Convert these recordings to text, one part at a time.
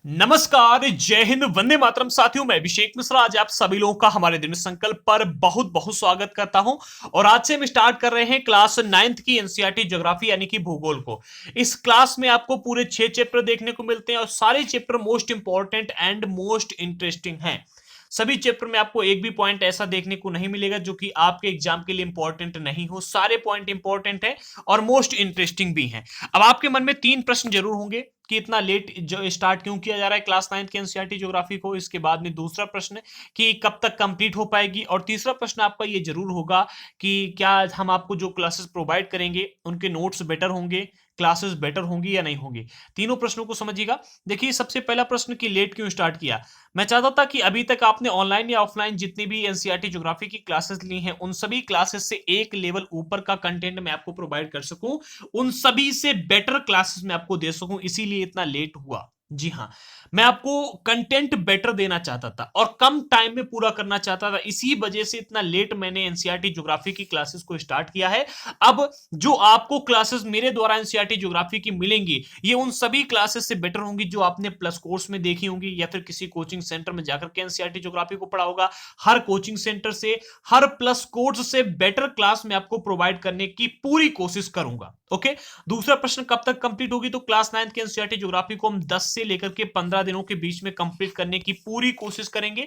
नमस्कार, जय हिंद, वंदे मातरम। साथियों, मैं अभिषेक मिश्रा आज आप सभी लोगों का हमारे दिन संकल्प पर बहुत बहुत स्वागत करता हूं। और आज से हम स्टार्ट कर रहे हैं क्लास 9th की एनसीईआरटी ज्योग्राफी यानी कि भूगोल को। इस क्लास में आपको पूरे 6 चैप्टर देखने को मिलते हैं और सारे chapter most important and most interesting हैं। सभी चैप्टर में आपको एक भी पॉइंट ऐसा देखने को नहीं मिलेगा जो कि आपके एग्जाम के लिए इंपॉर्टेंट नहीं हो। सारे पॉइंट इंपॉर्टेंट है और मोस्ट इंटरेस्टिंग भी हैं। अब आपके मन में 3 प्रश्न जरूर होंगे कि इतना लेट जो स्टार्ट क्यों किया जा रहा है क्लास 9 के एनसीईआरटी ज्योग्राफी को। इसके बाद में दूसरा प्रश्न कि कब तक कंप्लीट हो पाएगी, और तीसरा प्रश्न आपका ये जरूर होगा कि क्या हम आपको जो क्लासेस प्रोवाइड करेंगे उनके नोट्स बेटर होंगे, क्लासेस बेटर होंगी या नहीं होंगी। तीनों प्रश्नों को समझिएगा। देखिए, सबसे पहला प्रश्न कि लेट क्यों स्टार्ट किया। मैं चाहता था कि अभी तक आपने ऑनलाइन या ऑफलाइन जितनी भी एनसीईआरटी ज्योग्राफी की क्लासेस ली हैं उन सभी क्लासेस से एक लेवल ऊपर का कंटेंट मैं आपको प्रोवाइड कर सकूं, उन सभी से बेटर क्लासेस मैं आपको दे सकूं, इसीलिए इतना लेट हुआ। जी हां, मैं आपको कंटेंट बेटर देना चाहता था और कम टाइम में पूरा करना चाहता था, इसी वजह से इतना लेट मैंने एनसीईआरटी ज्योग्राफी की क्लासेस को स्टार्ट किया है। अब जो आपको क्लासेस मेरे द्वारा एनसीईआरटी ज्योग्राफी की मिलेंगी, ये उन सभी क्लासेस से बेटर होंगी जो आपने प्लस कोर्स में देखी होंगी या फिर किसी कोचिंग सेंटर में जाकर के एनसीईआरटी ज्योग्राफी को पढ़ा होगा। हर कोचिंग सेंटर से, हर प्लस कोर्स से बेटर क्लास मैं आपको प्रोवाइड करने की पूरी कोशिश करूंगा। ओके। दूसरा प्रश्न कब तक कंप्लीट होगी, तो क्लास 9 के एनसीईआरटी ज्योग्राफी को हम 10 से लेकर के 15 दिनों के बीच में कंप्लीट करने की पूरी कोशिश करेंगे।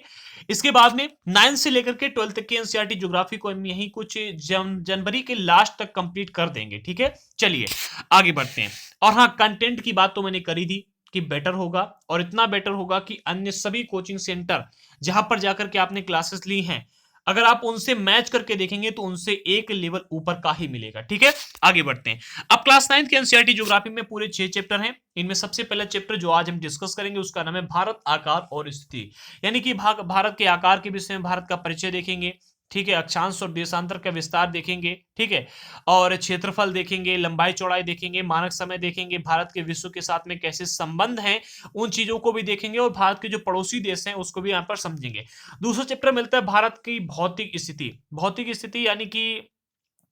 इसके बाद में 9 से लेकर के 12 तक की एनसीईआरटी ज्योग्राफी को हम यही कुछ जनवरी के लास्ट तक कंप्लीट कर देंगे। ठीक है, चलिए आगे बढ़ते हैं। और हाँ, कंटेंट की बात तो मैंने करी थी कि बेटर होगा, और इतना बेटर होगा कि अन्य सभी कोचिंग सेंटर जहां पर जाकर के आपने क्लासेस ली हैं, अगर आप उनसे मैच करके देखेंगे तो उनसे एक लेवल ऊपर का ही मिलेगा। ठीक है, आगे बढ़ते हैं। अब क्लास 9 के एनसीईआरटी ज्योग्राफी में पूरे 6 चैप्टर हैं। इनमें सबसे पहला चैप्टर जो आज हम डिस्कस करेंगे उसका नाम है भारत, आकार और स्थिति। यानी कि भारत के आकार के विषय में भारत का परिचय देखेंगे। ठीक है, अक्षांश और देशांतर का विस्तार देखेंगे। ठीक है, और क्षेत्रफल देखेंगे, लंबाई चौड़ाई देखेंगे, मानक समय देखेंगे, भारत के विश्व के साथ में कैसे संबंध हैं उन चीजों को भी देखेंगे, और भारत के जो पड़ोसी देश हैं उसको भी यहाँ पर समझेंगे। दूसरा चैप्टर मिलता है भारत की भौतिक स्थिति। भौतिक स्थिति यानी कि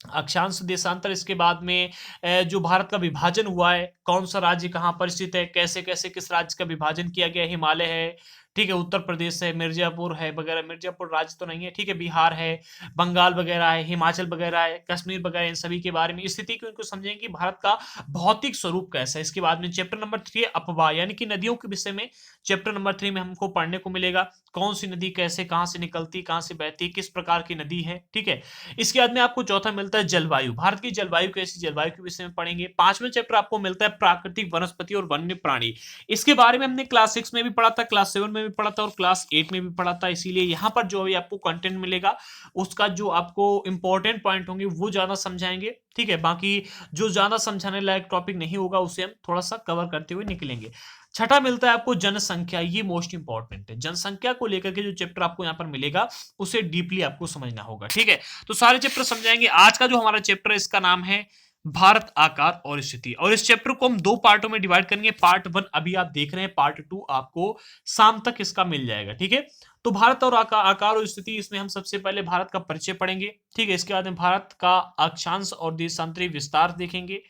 अक्षांश, देशांतर, इसके बाद में जो भारत का विभाजन हुआ है, कौन सा राज्य कहाँ पर स्थित है, कैसे कैसे किस राज्य का विभाजन किया गया, हिमालय है, ठीक है, उत्तर प्रदेश है, मिर्जापुर है वगैरह। मिर्जापुर राज्य तो नहीं है, ठीक है, बिहार है, बंगाल वगैरह है, हिमाचल वगैरह है, कश्मीर वगैरह, इन सभी के बारे में स्थिति को इनको समझेंगे कि भारत का भौतिक स्वरूप कैसा है। इसके बाद में चैप्टर नंबर 3 है अपवाह, यानी कि नदियों के विषय में चैप्टर नंबर 3 में हमको पढ़ने को मिलेगा कौन सी नदी कैसे कहां से निकलती, कहां से बहती, किस प्रकार की नदी है। ठीक है, इसके बाद में आपको चौथा मिलता है जलवायु। भारत की जलवायु कैसी, जलवायु के विषय में पढ़ेंगे। पांचवें चैप्टर आपको मिलता है प्राकृतिक वनस्पति और वन्य प्राणी। इसके बारे में हमने क्लास 6 में भी पढ़ा था, क्लास 7 में भी पढ़ा था और क्लास 8 में भी पढ़ा था, इसीलिए यहां पर जो भी आपको कंटेंट मिलेगा उसका जो आपको इंपॉर्टेंट पॉइंट होंगे वो ज्यादा समझाएंगे। ठीक है, बाकी जो ज्यादा समझाने लायक टॉपिक नहीं होगा उसे हम थोड़ा सा कवर करते हुए निकलेंगे। छठा मिलता है आपको जनसंख्या। ये मोस्ट इंपॉर्टेंट है, जनसंख्या को लेकर के जो चैप्टर आपको यहाँ पर मिलेगा उसे डीपली आपको समझना होगा। ठीक है, तो सारे चैप्टर समझाएंगे। आज का जो हमारा चैप्टर है इसका नाम है भारत, आकार और स्थिति, और इस चैप्टर को हम 2 पार्टों में डिवाइड करेंगे। पार्ट 1 अभी आप देख रहे हैं, पार्ट 2 आपको शाम तक इसका मिल जाएगा। ठीक है, तो भारत और आकार और स्थिति, इसमें हम सबसे पहले भारत का परिचय पढ़ेंगे। ठीक है, इसके बाद में भारत का अक्षांश और देशांतरी विस्तार देखेंगे,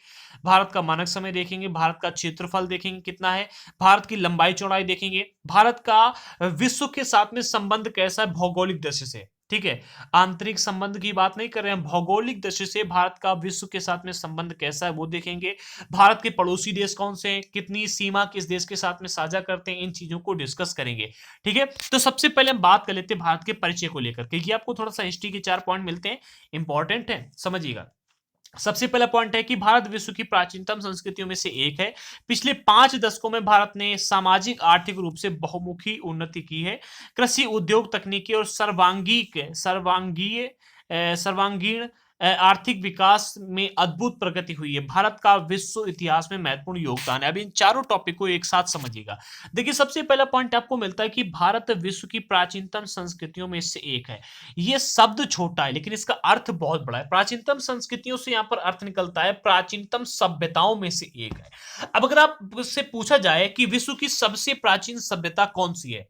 भारत का मानक समय देखेंगे, भारत का क्षेत्रफल देखेंगे कितना है, भारत की लंबाई चौड़ाई देखेंगे, भारत का विश्व के साथ में संबंध कैसा है भौगोलिक दृष्टि से। ठीक है, आंतरिक संबंध की बात नहीं कर रहे हैं, भौगोलिक दृष्टि से भारत का विश्व के साथ में संबंध कैसा है वो देखेंगे। भारत के पड़ोसी देश कौन से हैं, कितनी सीमा किस देश के साथ में साझा करते हैं, इन चीजों को डिस्कस करेंगे। ठीक है, तो सबसे पहले हम बात कर लेते हैं भारत के परिचय को लेकर के। ये आपको थोड़ा सा हिस्ट्री के 4 पॉइंट मिलते हैं, इंपॉर्टेंट है, समझिएगा। सबसे पहला पॉइंट है कि भारत विश्व की प्राचीनतम संस्कृतियों में से एक है। पिछले 5 दशकों में भारत ने सामाजिक आर्थिक रूप से बहुमुखी उन्नति की है। कृषि, उद्योग, तकनीकी और सर्वांगीण आर्थिक विकास में अद्भुत प्रगति हुई है। भारत का विश्व इतिहास में महत्वपूर्ण योगदान है। अब इन चारों टॉपिक को एक साथ समझिएगा। देखिए, सबसे पहला पॉइंट आपको मिलता है कि भारत विश्व की प्राचीनतम संस्कृतियों में से एक है। ये शब्द छोटा है लेकिन इसका अर्थ बहुत बड़ा है। प्राचीनतम संस्कृतियों से यहां पर अर्थ निकलता है प्राचीनतम सभ्यताओं में से एक है। अब अगर आप उससे पूछा जाए कि विश्व की सबसे प्राचीन सभ्यता कौन सी है,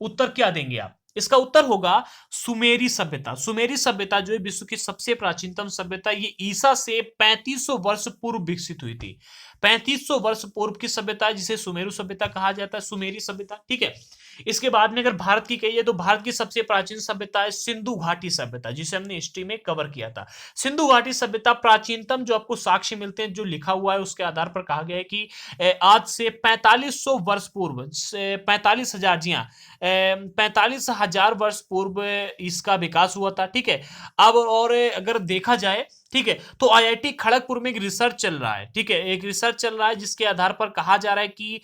उत्तर क्या देंगे आप? इसका उत्तर होगा सुमेरी सभ्यता। सुमेरी सभ्यता जो है विश्व की सबसे प्राचीनतम सभ्यता, ये ईसा से 3500 वर्ष पूर्व विकसित हुई थी। 3500 वर्ष पूर्व की सभ्यता जिसे सुमेरु सभ्यता कहा जाता है, सुमेरी सभ्यता, ठीक है। इसके बाद में अगर भारत की कहिए तो भारत की सबसे प्राचीन सभ्यता है सिंधु घाटी सभ्यता, जिसे हमने हिस्ट्री में कवर किया था। सिंधु घाटी सभ्यता प्राचीनतम जो आपको साक्ष्य मिलते हैं, जो लिखा हुआ है उसके आधार पर कहा गया है कि आज से 4500 वर्ष पूर्व, 45,000, जी हाँ, 45,000 वर्ष पूर्व इसका विकास हुआ था, ठीक है। अब और अगर देखा जाए, ठीक है, तो आईआईटी खड़गपुर में एक रिसर्च चल रहा है, ठीक है, एक रिसर्च चल रहा है जिसके आधार पर कहा जा रहा है कि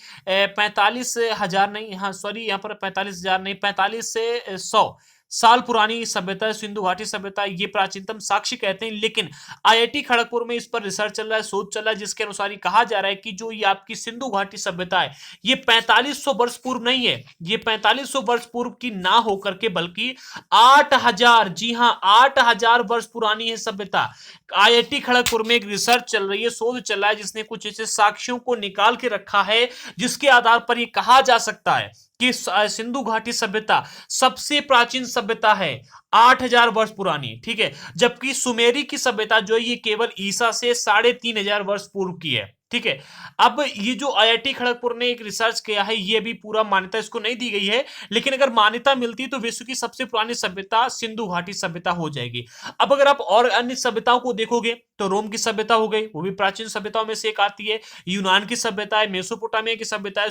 45,000 नहीं, हाँ सॉरी, यहाँ पर 45,000 नहीं, 45 से 100 साल पुरानी सभ्यता है सिंधु घाटी सभ्यता, ये प्राचीनतम साक्ष्य कहते हैं। लेकिन आईआईटी खड़गपुर में इस पर रिसर्च चल रहा है, शोध चल रहा है, जिसके अनुसार ये कहा जा रहा है कि जो ये आपकी सिंधु घाटी सभ्यता है, ये 4500 वर्ष पूर्व नहीं है, ये 4500 वर्ष पूर्व की ना होकर के बल्कि 8,000, जी हाँ, 8,000 वर्ष पुरानी है सभ्यता। आईआईटी खड़गपुर में एक रिसर्च चल रही है, शोध चल रहा है, जिसने कुछ ऐसे साक्ष्यों को निकाल के रखा है जिसके आधार पर यह कहा जा सकता है कि सिंधु घाटी सभ्यता सबसे प्राचीन सभ्यता है, 8,000 वर्ष पुरानी, ठीक है। जबकि सुमेरी की सभ्यता जो है ये केवल ईसा से 3,500 वर्ष पूर्व की है, ठीक है। अब ये जो आईआईटी खड़गपुर ने एक रिसर्च किया है, ये भी पूरा मान्यता इसको नहीं दी गई है, लेकिन अगर मान्यता मिलती तो विश्व की सबसे पुरानी सभ्यता सिंधु घाटी सभ्यता हो जाएगी। अब अगर आप और अन्य सभ्यताओं को देखोगे तो रोम की सभ्यता हो गई, वो भी प्राचीन सभ्यताओं में से एक आती है। यूनान की सभ्यता है, मेसोपोटामिया की सभ्यता है,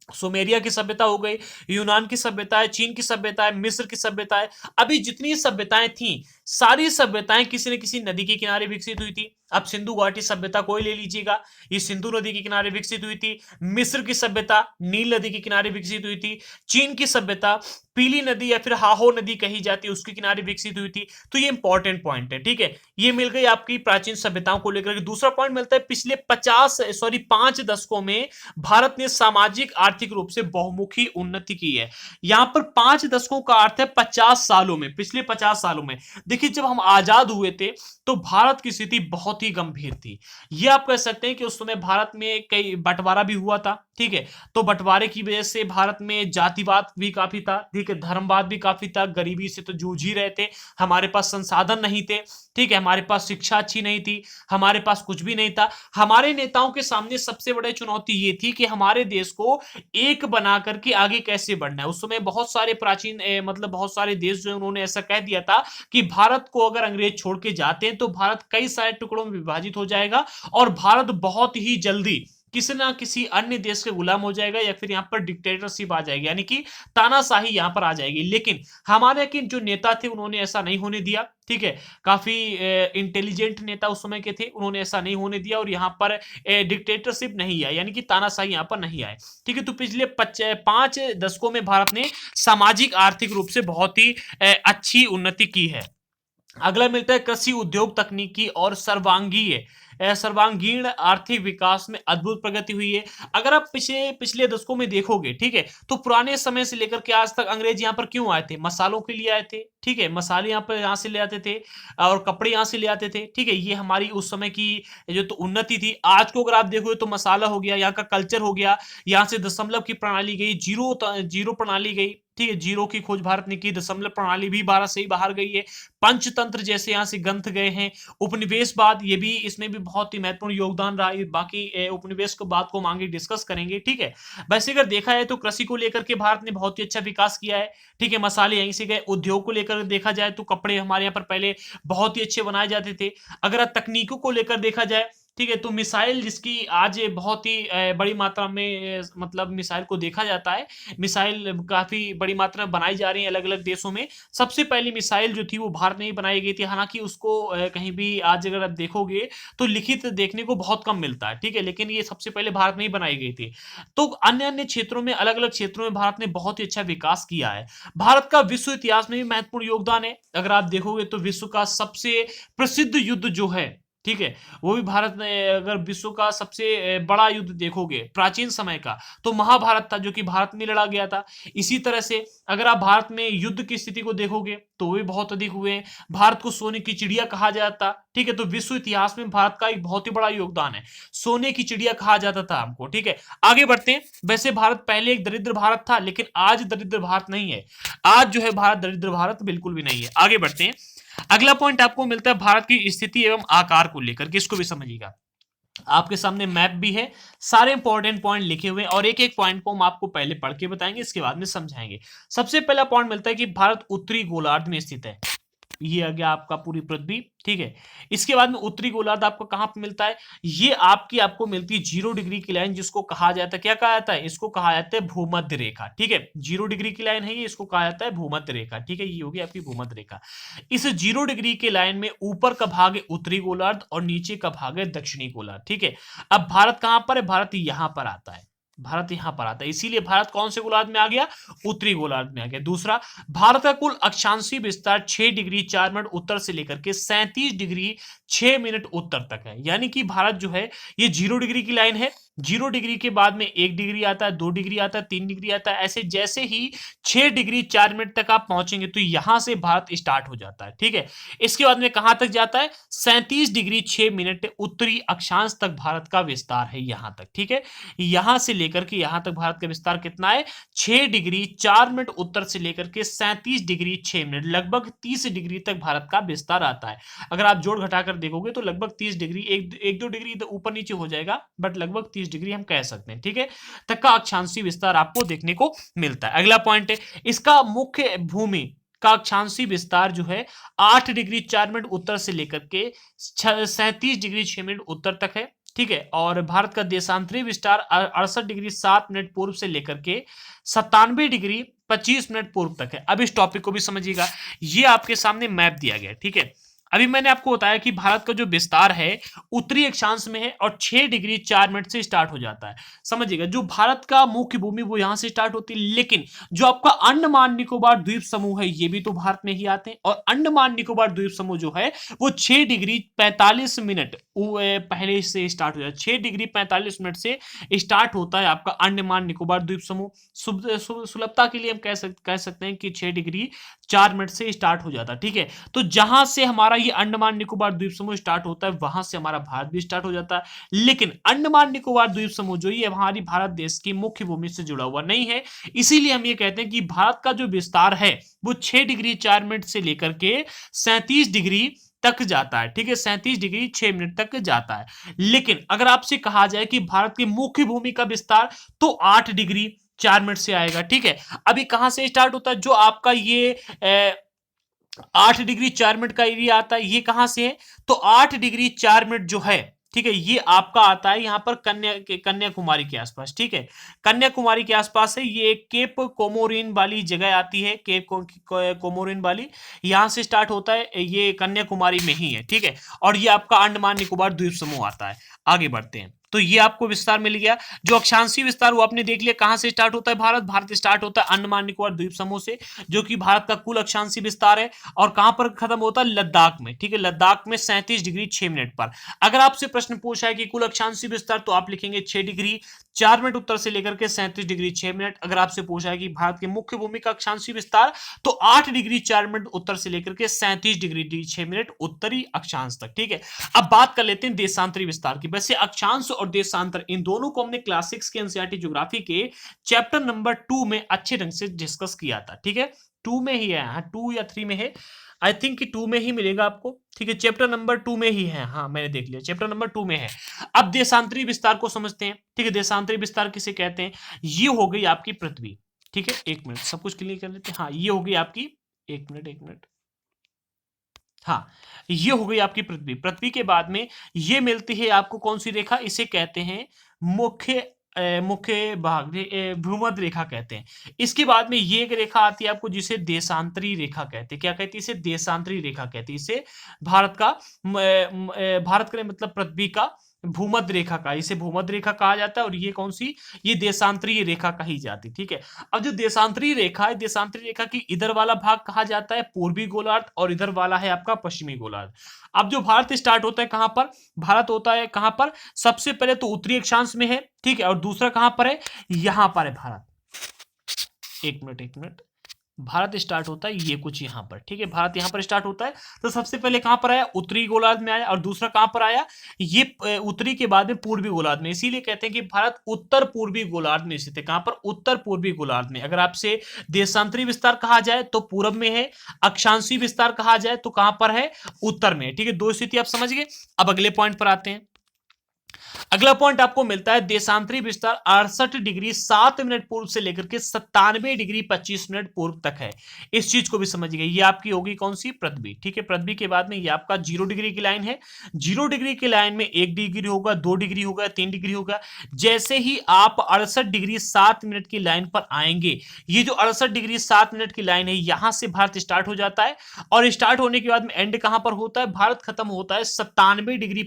सुमेरिया की सभ्यता हो गई, यूनान की सभ्यता है, चीन की सभ्यता है, मिस्र की सभ्यता है। अभी जितनी सभ्यताएं थी, सारी सभ्यताएं किसी न किसी नदी के किनारे विकसित हुई थी। अब सिंधु घाटी सभ्यता को ले लीजिएगा, ये सिंधु नदी के किनारे विकसित हुई थी। मिस्र की सभ्यता नील नदी के किनारे विकसित हुई थी। चीन की सभ्यता पीली नदी या फिर हाहो नदी कही जाती है, उसके किनारे विकसित हुई थी। तो ये इंपॉर्टेंट पॉइंट है, ठीक है। ये मिल गई आपकी प्राचीन सभ्यताओं को लेकर। दूसरा पॉइंट मिलता है पिछले 5 दशकों में भारत ने सामाजिक आर्थिक रूप से बहुमुखी उन्नति की है। यहां पर 5 दशकों का अर्थ है 50 सालों में, पिछले 50 सालों में। देखिए, जब हम आजाद हुए थे तो भारत की स्थिति बहुत ही गंभीर थी। यह आप कह सकते हैं कि उस समय भारत में कई बंटवारा भी हुआ था, ठीक है। तो बंटवारे की वजह से भारत में जातिवाद भी काफी था, ठीक है, धर्मवाद भी काफी था, गरीबी से तो जूझ ही रहे थे, हमारे पास संसाधन नहीं थे, ठीक है, हमारे पास शिक्षा अच्छी नहीं थी, हमारे पास कुछ भी नहीं था। हमारे नेताओं के सामने सबसे बड़ी चुनौती ये थी कि हमारे देश को एक बना करके आगे कैसे बढ़ना है। उस समय बहुत सारे प्राचीन मतलब बहुत सारे देश जो है उन्होंने ऐसा कह दिया था कि भारत को अगर अंग्रेज छोड़ के जाते हैं तो भारत कई सारे टुकड़ों में विभाजित हो जाएगा और भारत बहुत ही जल्दी किसी ना किसी अन्य देश के गुलाम हो जाएगा या फिर यहाँ पर डिक्टेटरशिप आ जाएगी, यानी कि तानाशाही यहाँ पर आ जाएगी। लेकिन हमारे के जो नेता थे उन्होंने ऐसा नहीं होने दिया, ठीक है। काफी इंटेलिजेंट नेता उस समय के थे, उन्होंने ऐसा नहीं होने दिया और यहाँ पर डिक्टेटरशिप नहीं आई, यानी कि तानाशाही यहाँ पर नहीं आए, ठीक है। तो पिछले 5 दशकों में भारत ने सामाजिक आर्थिक रूप से बहुत ही अच्छी उन्नति की है। अगला मिलता है कृषि उद्योग तकनीकी और सर्वांगीण आर्थिक विकास में अद्भुत प्रगति हुई है। अगर आप पिछले दशकों में देखोगे, ठीक है, तो पुराने समय से लेकर के आज तक अंग्रेज यहाँ पर क्यों आए थे? मसालों के लिए आए थे, ठीक है, मसाले यहाँ से ले आते थे और कपड़े यहाँ से ले आते थे, ठीक है। ये हमारी उस समय की जो तो उन्नति थी। आज को अगर आप देखोगे तो मसाला हो गया, यहाँ का कल्चर हो गया, यहाँ से दशमलव की प्रणाली गई, जीरो प्रणाली गई, ठीक है, जीरो की खोज भारत ने की, दशमलव प्रणाली भी भारत से ही बाहर गई है, पंचतंत्र जैसे यहाँ से ग्रंथ गए हैं, उपनिवेशवाद ये भी इसमें भी बहुत ही महत्वपूर्ण योगदान रहा है। बाकी उपनिवेश को बात को हम आगे डिस्कस करेंगे, ठीक है। वैसे अगर देखा है तो कृषि को लेकर के भारत ने बहुत ही अच्छा विकास किया है, ठीक है, मसाले यहीं से गए। उद्योग को लेकर देखा जाए तो कपड़े हमारे यहाँ पर पहले बहुत ही अच्छे बनाए जाते थे। अगर तकनीकों को लेकर देखा जाए, ठीक है, तो मिसाइल जिसकी आज बहुत ही बड़ी मात्रा में मतलब मिसाइल को देखा जाता है, मिसाइल काफी बड़ी मात्रा में बनाई जा रही है अलग अलग देशों में। सबसे पहली मिसाइल जो थी वो भारत में ही बनाई गई थी, हालांकि उसको कहीं भी आज अगर आप देखोगे तो लिखित देखने को बहुत कम मिलता है, ठीक है, लेकिन ये सबसे पहले भारत में ही बनाई गई थी। तो अन्य अन्य क्षेत्रों में, अलग अलग क्षेत्रों में भारत ने बहुत ही अच्छा विकास किया है। भारत का विश्व इतिहास में भी महत्वपूर्ण योगदान है। अगर आप देखोगे तो विश्व का सबसे प्रसिद्ध युद्ध जो है ठीक है। वो भी भारत में, अगर विश्व का सबसे बड़ा युद्ध देखोगे प्राचीन समय का, तो महाभारत था, जो कि भारत में लड़ा गया था। इसी तरह से अगर आप भारत में युद्ध की स्थिति को देखोगे तो वो भी बहुत अधिक हुए हैं। भारत को सोने की चिड़िया कहा जाता, ठीक है। तो विश्व इतिहास में भारत का एक बहुत ही बड़ा योगदान है, सोने की चिड़िया कहा जाता था हमको, ठीक है। आगे बढ़ते हैं। वैसे भारत पहले एक दरिद्र भारत था, लेकिन आज दरिद्र भारत नहीं है। आज जो है भारत दरिद्र भारत बिल्कुल भी नहीं है। आगे बढ़ते हैं। अगला पॉइंट आपको मिलता है भारत की स्थिति एवं आकार को लेकर के, इसको भी समझिएगा। आपके सामने मैप भी है, सारे इंपॉर्टेंट पॉइंट लिखे हुए हैं, और एक एक पॉइंट को हम आपको पहले पढ़ के बताएंगे, इसके बाद में समझाएंगे। सबसे पहला पॉइंट मिलता है कि भारत उत्तरी गोलार्ध में स्थित है। ये आ गया आपका पूरी पृथ्वी, ठीक है। इसके बाद में उत्तरी गोलार्ध आपको कहां पे मिलता है? ये आपको मिलती है 0 डिग्री की लाइन, जिसको कहा जाता है, क्या कहा जाता है? इसको कहा जाता है भूमध्य रेखा, ठीक है। 0 डिग्री की लाइन है ये, इसको कहा जाता है भूमध्य रेखा, ठीक है। ये होगी आपकी भूमध्य रेखा। इस 0 डिग्री के लाइन में ऊपर का भाग है उत्तरी गोलार्ध और नीचे का भाग है दक्षिणी गोलार्ध, ठीक है। अब भारत कहां पर है? भारत यहां पर आता है, भारत यहां पर आता है, इसीलिए भारत कौन से गोलार्ध में आ गया? उत्तरी गोलार्ध में आ गया। दूसरा, भारत का कुल अक्षांशीय विस्तार 6 डिग्री 4 मिनट उत्तर से लेकर के 37 डिग्री 6 मिनट उत्तर तक है। यानी कि भारत जो है ये 0 डिग्री की लाइन है, 0 डिग्री के बाद में 1 डिग्री आता है, 2 डिग्री आता है, 3 डिग्री आता है, ऐसे जैसे ही 6 डिग्री 4 मिनट तक आप पहुंचेंगे तो यहां से भारत स्टार्ट हो जाता है, ठीक है। इसके बाद में कहां तक जाता है? 37 डिग्री 6 मिनट उत्तरी अक्षांश तक भारत का विस्तार है, यहां तक, ठीक है। यहां से लेकर के यहां तक भारत का विस्तार कितना है? 6 डिग्री 4 मिनट उत्तर से लेकर के 37 डिग्री 6 मिनट, लगभग 30 डिग्री तक भारत का विस्तार आता है। अगर आप जोड़ घटाकर देखोगे तो लगभग 30 डिग्री, एक दो डिग्री ऊपर नीचे हो जाएगा, बट लगभग 30 डिग्री हम कह सकते हैं, ठीक है, तक का अक्षांशीय विस्तार आपको देखने को मिलता है। अगला पॉइंट है, इसका मुख्य भूमि का अक्षांशीय विस्तार जो है 8 डिग्री 4 मिनट उत्तर से लेकर के 37 डिग्री 6 मिनट उत्तर तक है, ठीक है। और भारत का देशांतरी विस्तार 68 डिग्री 7 मिनट पूर्व से लेकर के 97 डिग्री 25 मिनट पूर्व तक है। अब इस टॉपिक को भी समझिएगा, ये आपके सामने मैप दिया गया है, ठीक है। अभी मैंने आपको बताया कि भारत का जो विस्तार है उत्तरी अक्षांश में है और 6 डिग्री 4 मिनट से स्टार्ट हो जाता है। समझिएगा, जो भारत का मुख्य भूमि वो यहां से स्टार्ट होती है, लेकिन जो आपका अंडमान निकोबार द्वीप समूह है ये भी तो भारत में ही आते हैं, और अंडमान निकोबार द्वीप समूह जो है वो 6 डिग्री 45 मिनट पहले से स्टार्ट हो जाता है। 6 डिग्री 45 मिनट से स्टार्ट होता है आपका अंडमान निकोबार द्वीप समूह। सुलभता के लिए हम कह सकते हैं कि 6 डिग्री 4 मिनट से स्टार्ट हो जाता है, ठीक है। तो जहां से हमारा ये अंडमान निकोबार द्वीप समूह स्टार्ट होता है वहां से हमारा भारत भी स्टार्ट हो जाता है, लेकिन अंडमान निकोबार द्वीप समूह जो ये हमारी भारत देश की मुख्य भूमि से जुड़ा हुआ नहीं है। इसीलिए हम ये कहते हैं कि भारत का जो विस्तार है वो 6 डिग्री 4 मिनट से लेकर के 37 डिग्री तक जाता है, ठीक है, 37 डिग्री 6 मिनट तक जाता है। लेकिन अगर आपसे कहा जाए कि भारत की मुख्य भूमि का विस्तार, तो 8 डिग्री 4 मिनट से आएगा, ठीक है। अभी कहां से स्टार्ट होता है? जो आपका ये 8 डिग्री 4 मिनट का एरिया आता है, ये कहां से है? तो 8 डिग्री 4 मिनट जो है, ठीक है, ये आपका आता है यहां पर कन्याकुमारी के आसपास, ठीक है। कन्याकुमारी के आसपास है, ये केप कोमोरिन वाली जगह आती है, केप कोमोरिन वाली, यहां से स्टार्ट होता है, ये कन्याकुमारी में ही है, ठीक है। और ये आपका अंडमान निकोबार द्वीप समूह आता है। आगे बढ़ते हैं, तो ये आपको विस्तार मिल गया। जो अक्षांशीय विस्तार वो आपने देख लिया, कहां से स्टार्ट होता है? भारत स्टार्ट होता है अंडमान निकोबार द्वीप समूह से, जो कि भारत का कुल अक्षांशीय विस्तार है, और कहां पर खत्म होता है? लद्दाख में, ठीक है, लद्दाख में 37 डिग्री 6 मिनट पर। अगर आपसे प्रश्न पूछा है कि कुल अक्षांशीय विस्तार, तो आप लिखेंगे 6 डिग्री 4 मिनट उत्तर से लेकर के 37 डिग्री 6 मिनट। अगर आपसे पूछा है कि भारत के मुख्य भूमि का अक्षांशीय विस्तार, तो 8 डिग्री 4 मिनट उत्तर से लेकर के 37 डिग्री 6 मिनट उत्तरी अक्षांश तक, ठीक है। अब बात कर लेते हैं देशांतरी विस्तार की। वैसे अक्षांश और देशांतर इन दोनों को हमने क्लास 6 के एनसीईआरटी ज्योग्राफी के चैप्टर नंबर 2 में अच्छे ढंग से डिस्कस किया था, ठीक है। 2 में ही है, हाँ 2 या 3 में है, आई थिंक कि 2 में ही मिलेगा आपको, ठीक है। चैप्टर नंबर 2 में ही है, हाँ मैंने देख लिया, चैप्टर नंबर 2 में है। अब देशांतरी विस्तार को समझते हैं, ठीक है। देशांतरी विस्तार किसे कहते हैं? ये हो गई आपकी पृथ्वी, ठीक है। एक मिनट, सब कुछ क्लियर कर लेते हैं। हाँ, ये हो गई आपकी, एक मिनट, हाँ, ये हो गई आपकी पृथ्वी। पृथ्वी के बाद में ये मिलती है आपको कौन सी रेखा? इसे कहते हैं मुख्य भाग, भूमध्य रेखा कहते हैं। इसके बाद में ये एक रेखा आती है आपको, जिसे देशांतरी रेखा कहते हैं। क्या कहती है इसे? देशांतरी रेखा कहती है। इसे भारत का मतलब पृथ्वी का भूमध्य रेखा का, इसे भूमध्य रेखा कहा जाता है और ये कौन सी, ये देशांतरीय रेखा कही जाती है। ठीक है, अब जो देशांतरीय रेखा है, देशांतरीय रेखा की इधर वाला भाग कहा जाता है पूर्वी गोलार्ध और इधर वाला है आपका पश्चिमी गोलार्ध। अब जो भारत स्टार्ट होता है कहां पर, भारत होता है कहां पर, सबसे पहले तो उत्तरी अक्षांश में है, ठीक है, और दूसरा कहां पर है, यहां पर है भारत। एक मिनट, भारत स्टार्ट होता है ये कुछ यहां पर, ठीक है, भारत यहां पर स्टार्ट होता है। तो सबसे पहले कहां पर आया, उत्तरी गोलार्ध में आया, और दूसरा कहां पर आया, ये उत्तरी के बाद में पूर्वी गोलार्ध में। इसीलिए कहते हैं कि भारत उत्तर पूर्वी गोलार्ध में स्थित है। कहां पर, उत्तर पूर्वी गोलार्ध में। अगर आपसे देशांतरी विस्तार कहा जाए तो पूर्व में है, अक्षांशीय विस्तार कहा जाए तो कहां पर है, उत्तर में। ठीक है, दो स्थिति आप समझ गए। अब अगले पॉइंट पर आते हैं। अगला पॉइंट आपको मिलता है देशांतरी विस्तार 68 डिग्री 7 मिनट पूर्व से लेकर के 97 डिग्री 25 मिनट पूर्व तक है। इस चीज को भी समझिए, ये आपकी होगी कौन सी, पृथ्वी। ठीक है, पृथ्वी के बाद में ये आपका 0 डिग्री की लाइन है। 0 डिग्री की लाइन में 1 डिग्री होगा, 2 डिग्री होगा, 3 डिग्री होगा। जैसे ही आप 68 डिग्री 7 मिनट की लाइन पर आएंगे, ये जो 68 डिग्री 7 मिनट की लाइन है, यहां से भारत स्टार्ट हो जाता है और स्टार्ट होने के बाद में एंड कहां पर होता है, भारत खत्म होता है 97 डिग्री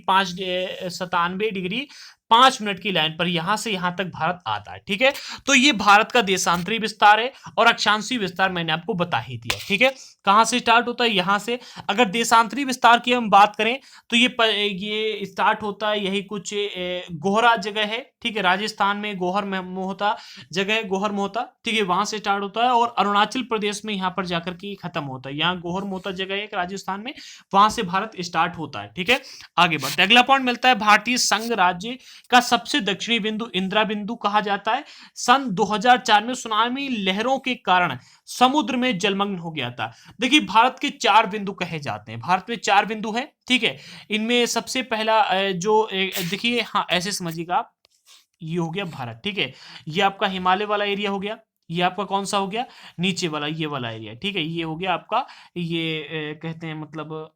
5 मिनट की लाइन पर। यहां से यहां तक भारत आता है। ठीक है, तो ये भारत का देशांतरी विस्तार है और अक्षांशीय विस्तार मैंने आपको बता ही दिया। ठीक है, कहां से स्टार्ट होता है, यहां से। अगर देशांतरी विस्तार की हम बात करें तो ये स्टार्ट होता है यही कुछ गोहरा जगह है। ठीक है, राजस्थान में गोहर मोहता जगह है, गोहर मोहता। ठीक है, वहां से स्टार्ट होता है और अरुणाचल प्रदेश में यहां पर जाकर के खत्म होता है। यहाँ गोहर मोहता जगह है राजस्थान में, वहां से भारत स्टार्ट होता है। ठीक है, आगे बढ़ते, अगला पॉइंट मिलता है भारतीय संघ राज्य का सबसे दक्षिणी बिंदु इंदिरा बिंदु कहा जाता है। सन 2004 में सुनामी लहरों के कारण समुद्र में जलमग्न हो गया था। देखिए, भारत के 4 बिंदु कहे जाते हैं, भारत में 4 बिंदु है। ठीक है, इनमें सबसे पहला जो देखिए, हाँ ऐसे समझिएगा आप, ये हो गया भारत। ठीक है, ये आपका हिमालय वाला एरिया हो गया, ये आपका कौन सा हो गया, नीचे वाला ये वाला एरिया। ठीक है, ये हो गया आपका, ये कहते हैं मतलब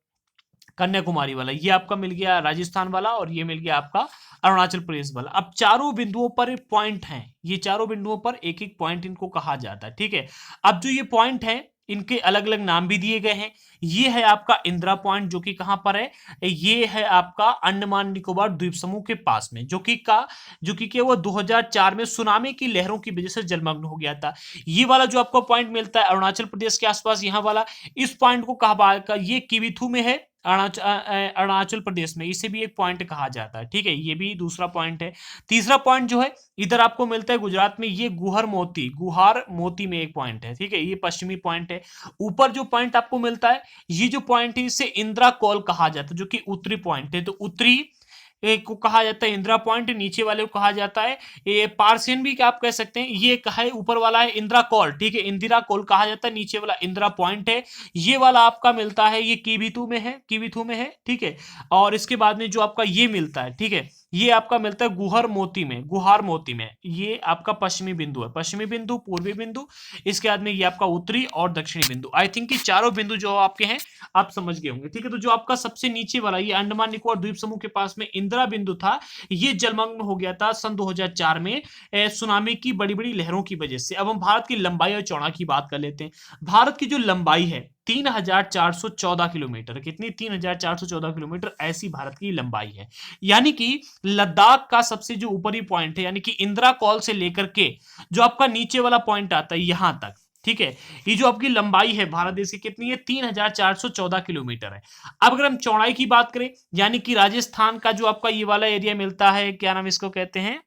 कन्याकुमारी वाला, ये आपका मिल गया राजस्थान वाला, और ये मिल गया आपका अरुणाचल प्रदेश वाला। अब चारों बिंदुओं पर पॉइंट हैं, ये चारों बिंदुओं पर एक एक पॉइंट इनको कहा जाता है। ठीक है, अब जो ये पॉइंट है इनके अलग अलग नाम भी दिए गए हैं। ये है आपका इंदिरा पॉइंट, जो कि कहां पर है, ये है आपका अंडमान निकोबार द्वीप समूह के पास में, जो कि वो 2004 में सुनामी की लहरों की वजह से जलमग्न हो गया था। ये वाला जो आपको पॉइंट मिलता है अरुणाचल प्रदेश के आसपास, यहां वाला, इस पॉइंट को कहा, ये किविथू में है, अरुणाचल प्रदेश में। इसे भी एक पॉइंट कहा जाता है। ठीक है, ये भी दूसरा पॉइंट है। तीसरा पॉइंट जो है इधर आपको मिलता है गुजरात में, ये गुहार मोती में एक पॉइंट है। ठीक है, ये पश्चिमी पॉइंट है। ऊपर जो पॉइंट आपको मिलता है, ये जो पॉइंट है इसे इंदिरा कॉल कहा जाता है, जो कि उत्तरी पॉइंट है। तो उत्तरी एक को कहा जाता है इंदिरा पॉइंट, नीचे वाले को कहा जाता है ये पार्सियन भी आप कह सकते हैं। ये कहा है ऊपर वाला है इंदिरा कॉल। ठीक है, इंदिरा कॉल कहा जाता है, नीचे वाला इंदिरा पॉइंट है। ये वाला आपका मिलता है, ये किविथू में है। ठीक है, और इसके बाद में जो आपका ये मिलता है, ठीक है, ये आपका मिलता है गुहार मोती में। ये आपका पश्चिमी बिंदु है, पश्चिमी बिंदु, पूर्वी बिंदु, इसके बाद में ये आपका उत्तरी और दक्षिणी बिंदु। आई थिंक कि चारों बिंदु जो आपके हैं आप समझ गए होंगे। ठीक है, तो जो आपका सबसे नीचे वाला ये अंडमान निकोबार द्वीप समूह के पास में इंदिरा बिंदु था, ये जलमग्न हो गया था सन 2004 में सुनामी की बड़ी बड़ी लहरों की वजह से। अब हम भारत की लंबाई और चौड़ाई की बात कर लेते हैं। भारत की जो लंबाई है 3414 किलोमीटर, कितनी, 3414 किलोमीटर, ऐसी भारत की लंबाई है। यानी कि लद्दाख का सबसे जो ऊपरी पॉइंट है, यानी कि इंदिरा कॉल से लेकर के जो आपका नीचे वाला पॉइंट आता है यहां तक, ठीक है, ये जो आपकी लंबाई है भारत देश की कितनी है, 3414 किलोमीटर है। अब अगर हम चौड़ाई की बात करें, यानी कि राजस्थान का जो आपका ये वाला एरिया मिलता है, क्या नाम इसको कहते हैं,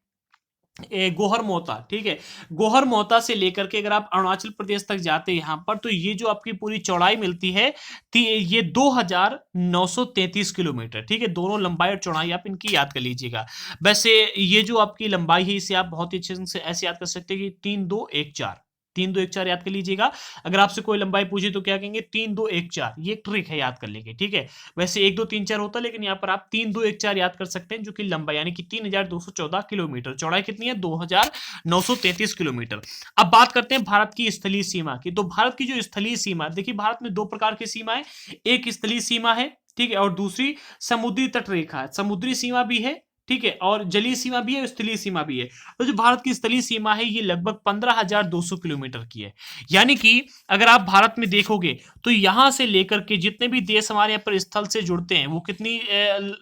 गोहर मोहता। ठीक है, गोहर मोहता से लेकर के अगर आप अरुणाचल प्रदेश तक जाते हैं यहां पर, तो ये जो आपकी पूरी चौड़ाई मिलती है ये 2933 किलोमीटर। ठीक है, दोनों लंबाई और चौड़ाई आप इनकी याद कर लीजिएगा। वैसे ये जो आपकी लंबाई है इसे आप बहुत ही अच्छे से ऐसे याद कर सकते हैं कि 3214, 3214 याद कर लीजिएगा। अगर आपसे कोई लंबाई पूछे तो क्या कहेंगे, 3214, ये ट्रिक है याद कर लेंगे। ठीक है, वैसे 1 2 3 4 होता है, लेकिन यहाँ पर आप 3214 याद कर सकते हैं, जो कि लंबाई यानी कि 3214 किलोमीटर, चौड़ाई कितनी है, 2933 किलोमीटर। अब बात करते हैं भारत की स्थलीय सीमा की। तो भारत की जो स्थलीय सीमा, देखिए भारत में 2 प्रकार की सीमा है, एक स्थलीय सीमा है, ठीक है, और दूसरी समुद्री तट रेखा है। समुद्री सीमा भी है, ठीक है, और जलीय सीमा भी है, स्थलीय सीमा भी है। तो जो भारत की स्थलीय सीमा है ये लगभग 15,200 किलोमीटर की है। यानी कि अगर आप भारत में देखोगे तो यहां से लेकर के जितने भी देश हमारे यहाँ पर स्थल से जुड़ते हैं वो कितनी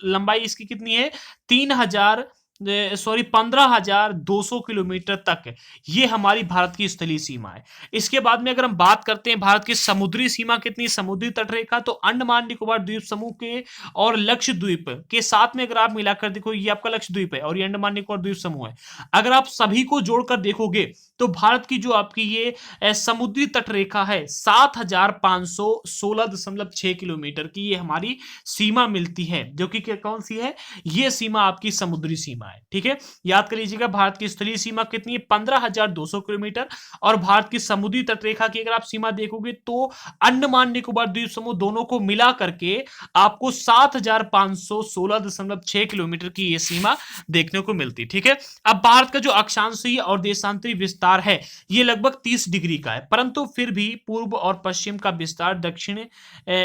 लंबाई इसकी कितनी है, 3,000 सॉरी 15,200 किलोमीटर तक ये हमारी भारत की स्थलीय सीमा है। इसके बाद में अगर हम बात करते हैं भारत की समुद्री सीमा कितनी, समुद्री तटरेखा, तो अंडमान निकोबार द्वीप समूह के और लक्षद्वीप के साथ में अगर आप मिलाकर देखो ये आपका लक्षद्वीप है और ये अंडमान निकोबार द्वीप समूह है। अगर आप सभी को जोड़कर देखोगे तो भारत की जो आपकी ये समुद्री तटरेखा है 7,516.6 किलोमीटर की ये हमारी सीमा मिलती है, जो कि कौन सी है, ये सीमा आपकी समुद्री सीमा है। ठीक है, याद कर लीजिएगा भारत की स्थलीय सीमा कितनी है, 15,200 किलोमीटर, और भारत की समुद्री तटरेखा की अगर आप सीमा देखोगे तो अंडमान निकोबार द्वीप समूह दोनों को मिला करके आपको 7,516.6 किलोमीटर की यह सीमा देखने को मिलती। ठीक है, अब भारत का जो अक्षांशीय और देशांतरी विस्तार है ये लगभग 30 डिग्री का है, परंतु फिर भी पूर्व और पश्चिम का विस्तार